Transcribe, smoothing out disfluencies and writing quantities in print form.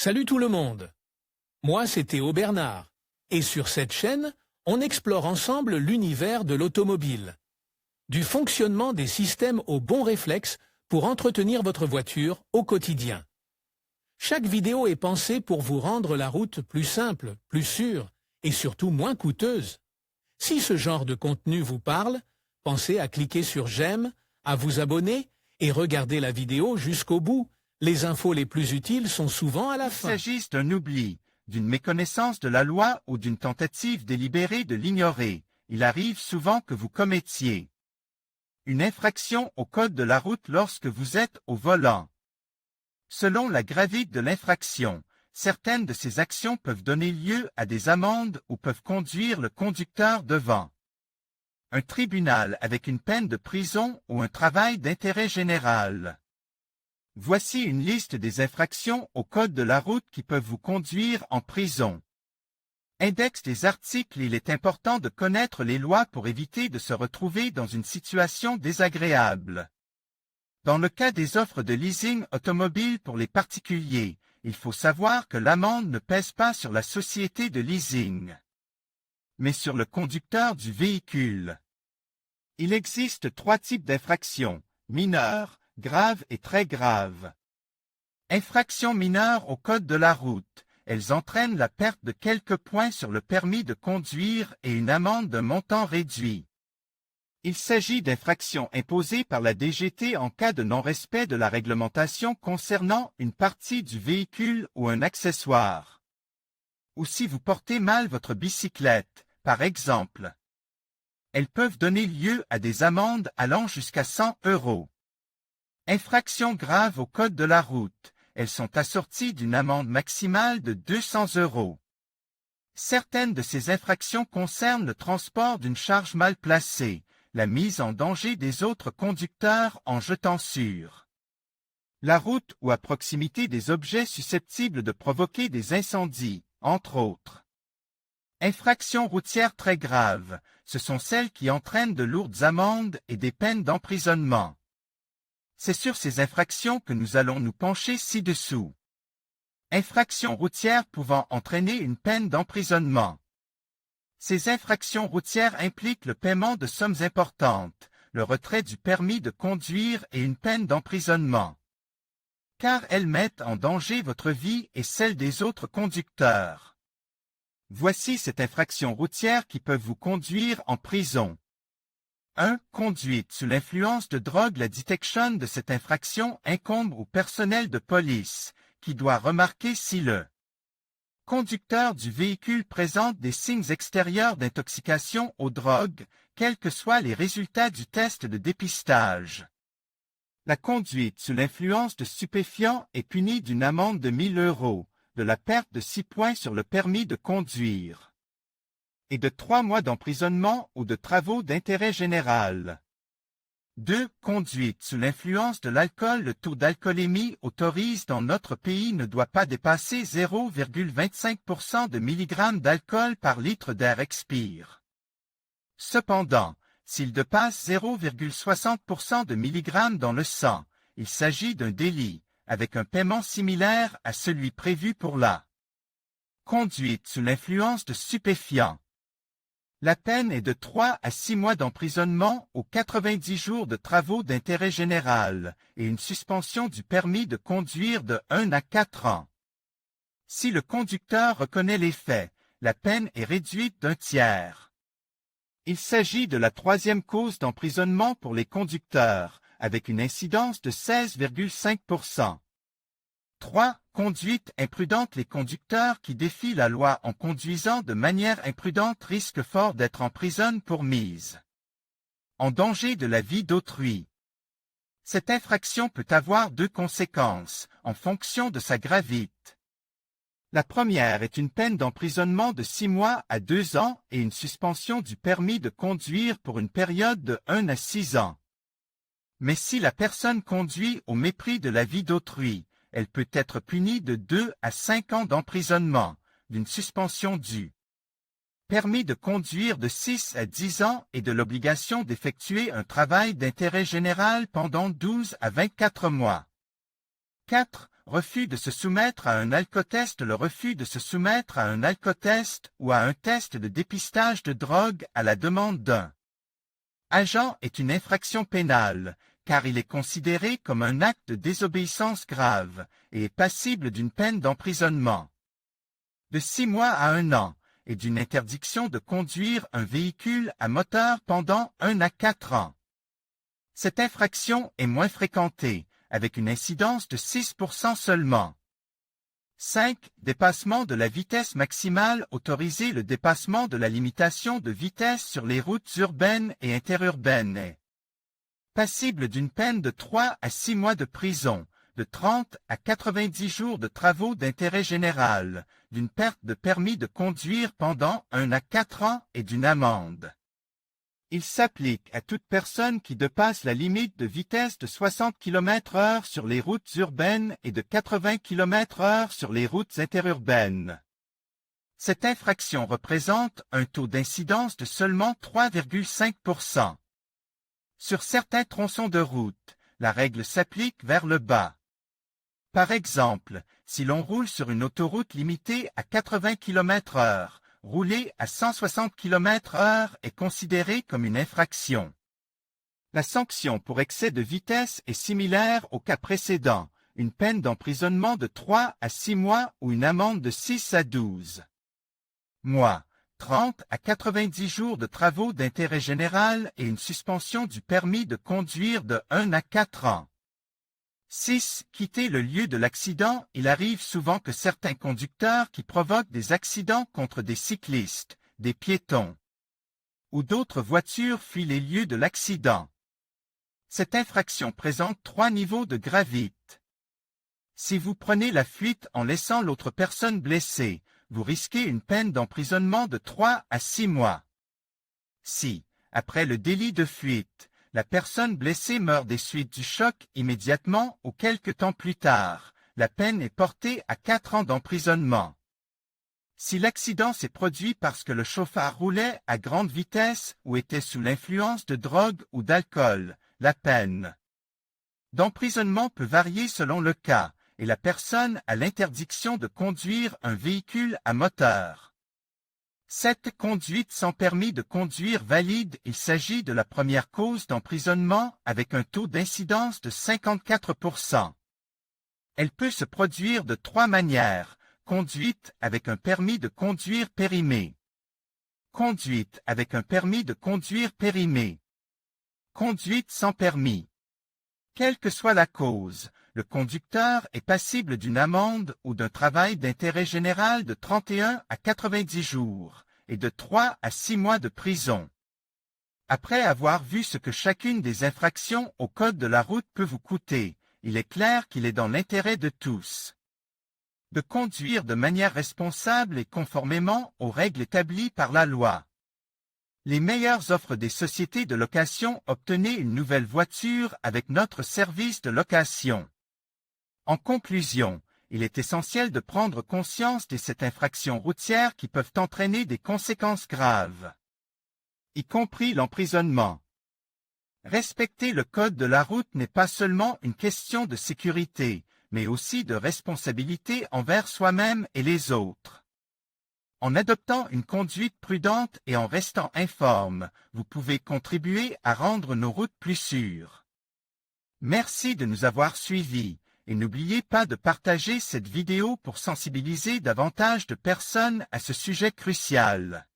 Salut tout le monde. Moi, c'est Théo Bernard. Et sur cette chaîne, on explore ensemble l'univers de l'automobile. Du fonctionnement des systèmes aux bons réflexes pour entretenir votre voiture au quotidien. Chaque vidéo est pensée pour vous rendre la route plus simple, plus sûre et surtout moins coûteuse. Si ce genre de contenu vous parle, pensez à cliquer sur j'aime, à vous abonner et regarder la vidéo jusqu'au bout. Les infos les plus utiles sont souvent à la fin. Qu'il s'agisse d'un oubli, d'une méconnaissance de la loi ou d'une tentative délibérée de l'ignorer, il arrive souvent que vous commettiez une infraction au code de la route lorsque vous êtes au volant. Selon la gravité de l'infraction, certaines de ces actions peuvent donner lieu à des amendes ou peuvent conduire le conducteur devant un tribunal avec une peine de prison ou un travail d'intérêt général. Voici une liste des infractions au code de la route qui peuvent vous conduire en prison. Index des articles. Il est important de connaître les lois pour éviter de se retrouver dans une situation désagréable. Dans le cas des offres de leasing automobile pour les particuliers, il faut savoir que l'amende ne pèse pas sur la société de leasing, mais sur le conducteur du véhicule. Il existe 3 types d'infractions: mineures, graves et très graves. Infractions mineures au code de la route. Elles entraînent la perte de quelques points sur le permis de conduire et une amende d'un montant réduit. Il s'agit d'infractions imposées par la DGT en cas de non-respect de la réglementation concernant une partie du véhicule ou un accessoire. Ou si vous portez mal votre bicyclette, par exemple. Elles peuvent donner lieu à des amendes allant jusqu'à 100 €. Infractions graves au code de la route. Elles sont assorties d'une amende maximale de 200 €. Certaines de ces infractions concernent le transport d'une charge mal placée, la mise en danger des autres conducteurs en jetant sur la route ou à proximité des objets susceptibles de provoquer des incendies, entre autres. Infractions routières très graves. Ce sont celles qui entraînent de lourdes amendes et des peines d'emprisonnement. C'est sur ces infractions que nous allons nous pencher ci-dessous. Infractions routières pouvant entraîner une peine d'emprisonnement. Ces infractions routières impliquent le paiement de sommes importantes, le retrait du permis de conduire et une peine d'emprisonnement. Car elles mettent en danger votre vie et celle des autres conducteurs. Voici cette infraction routière qui peuvent vous conduire en prison. 1. Conduite sous l'influence de drogue. La détection de cette infraction incombe au personnel de police, qui doit remarquer si le conducteur du véhicule présente des signes extérieurs d'intoxication aux drogues, quels que soient les résultats du test de dépistage. La conduite sous l'influence de stupéfiants est punie d'une amende de 1 000 €, de la perte de 6 points sur le permis de conduire et de 3 mois d'emprisonnement ou de travaux d'intérêt général. 2. Conduite sous l'influence de l'alcool. Le taux d'alcoolémie autorisé dans notre pays ne doit pas dépasser 0,25 % de milligrammes d'alcool par litre d'air expire. Cependant, s'il dépasse 0,60 % de milligrammes dans le sang, il s'agit d'un délit, avec un paiement similaire à celui prévu pour la conduite sous l'influence de stupéfiants. La peine est de 3 à 6 mois d'emprisonnement ou 90 jours de travaux d'intérêt général et une suspension du permis de conduire de 1 à 4 ans. Si le conducteur reconnaît les faits, la peine est réduite d'un tiers. Il s'agit de la 3e cause d'emprisonnement pour les conducteurs, avec une incidence de 16,5 %. 3. Conduite imprudente. Les conducteurs qui défient la loi en conduisant de manière imprudente risquent fort d'être en prison pour mise en danger de la vie d'autrui. Cette infraction peut avoir 2 conséquences, en fonction de sa gravité. La première est une peine d'emprisonnement de 6 mois à 2 ans et une suspension du permis de conduire pour une période de 1 à 6 ans. Mais si la personne conduit au mépris de la vie d'autrui, elle peut être punie de 2 à 5 ans d'emprisonnement, d'une suspension du permis de conduire de 6 à 10 ans et de l'obligation d'effectuer un travail d'intérêt général pendant 12 à 24 mois. 4. refus de se soumettre à un alcotest. Le refus de se soumettre à un alcotest ou à un test de dépistage de drogue à la demande d'un agent est une infraction pénale, car il est considéré comme un acte de désobéissance grave et est passible d'une peine d'emprisonnement de 6 mois à 1 an et d'une interdiction de conduire un véhicule à moteur pendant 1 à 4 ans. Cette infraction est moins fréquentée, avec une incidence de 6% seulement. 5. Dépassement de la vitesse maximale autorisée. Le dépassement de la limitation de vitesse sur les routes urbaines et interurbaines est passible d'une peine de 3 à 6 mois de prison, de 30 à 90 jours de travaux d'intérêt général, d'une perte de permis de conduire pendant 1 à 4 ans et d'une amende. Il s'applique à toute personne qui dépasse la limite de vitesse de 60 km/h sur les routes urbaines et de 80 km/h sur les routes interurbaines. Cette infraction représente un taux d'incidence de seulement 3,5%. Sur certains tronçons de route, la règle s'applique vers le bas. Par exemple, si l'on roule sur une autoroute limitée à 80 km/h, rouler à 160 km/h est considéré comme une infraction. La sanction pour excès de vitesse est similaire au cas précédent, une peine d'emprisonnement de 3 à 6 mois ou une amende de 6 à 12 mois, 30 à 90 jours de travaux d'intérêt général et une suspension du permis de conduire de 1 à 4 ans. 6. Quitter le lieu de l'accident. Il arrive souvent que certains conducteurs qui provoquent des accidents contre des cyclistes, des piétons ou d'autres voitures fuient les lieux de l'accident. Cette infraction présente 3 niveaux de gravité. Si vous prenez la fuite en laissant l'autre personne blessée, vous risquez une peine d'emprisonnement de 3 à 6 mois. Si, après le délit de fuite, la personne blessée meurt des suites du choc immédiatement ou quelque temps plus tard, la peine est portée à 4 ans d'emprisonnement. Si l'accident s'est produit parce que le chauffeur roulait à grande vitesse ou était sous l'influence de drogue ou d'alcool, la peine d'emprisonnement peut varier selon le cas, et la personne a l'interdiction de conduire un véhicule à moteur. 7. Conduite sans permis de conduire valide. Il s'agit de la première cause d'emprisonnement avec un taux d'incidence de 54%. Elle peut se produire de 3 manières. Conduite avec un permis de conduire périmé. Conduite avec un permis de conduire périmé. Conduite sans permis. Quelle que soit la cause, le conducteur est passible d'une amende ou d'un travail d'intérêt général de 31 à 90 jours et de 3 à 6 mois de prison. Après avoir vu ce que chacune des infractions au code de la route peut vous coûter, il est clair qu'il est dans l'intérêt de tous de conduire de manière responsable et conformément aux règles établies par la loi. Les meilleures offres des sociétés de location. Obtenez une nouvelle voiture avec notre service de location. En conclusion, il est essentiel de prendre conscience de cette infraction routière qui peuvent entraîner des conséquences graves, y compris l'emprisonnement. Respecter le code de la route n'est pas seulement une question de sécurité, mais aussi de responsabilité envers soi-même et les autres. En adoptant une conduite prudente et en restant informe, vous pouvez contribuer à rendre nos routes plus sûres. Merci de nous avoir suivis, et n'oubliez pas de partager cette vidéo pour sensibiliser davantage de personnes à ce sujet crucial.